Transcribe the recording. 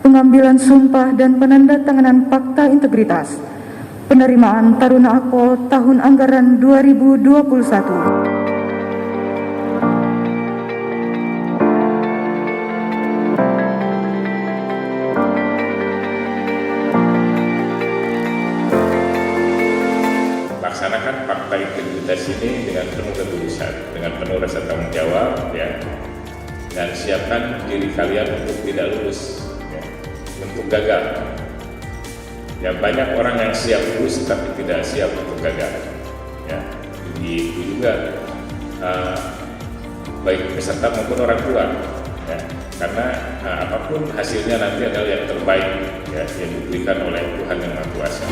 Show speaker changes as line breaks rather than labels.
Pengambilan sumpah dan penandatanganan fakta integritas. Penerimaan Taruna Akpol tahun anggaran 2021.
Laksanakan fakta integritas ini dengan penuh ketulusan, dengan penuh rasa tanggung jawab, ya. Dan siapkan diri kalian untuk tidak lulus, ya, untuk gagal. Ya, banyak orang yang siap lulus tapi tidak siap untuk gagal. Ya, jadi itu juga baik peserta maupun orang tua. Ya, karena apapun hasilnya nanti adalah yang terbaik, ya, yang diberikan oleh Tuhan Yang Maha Kuasa.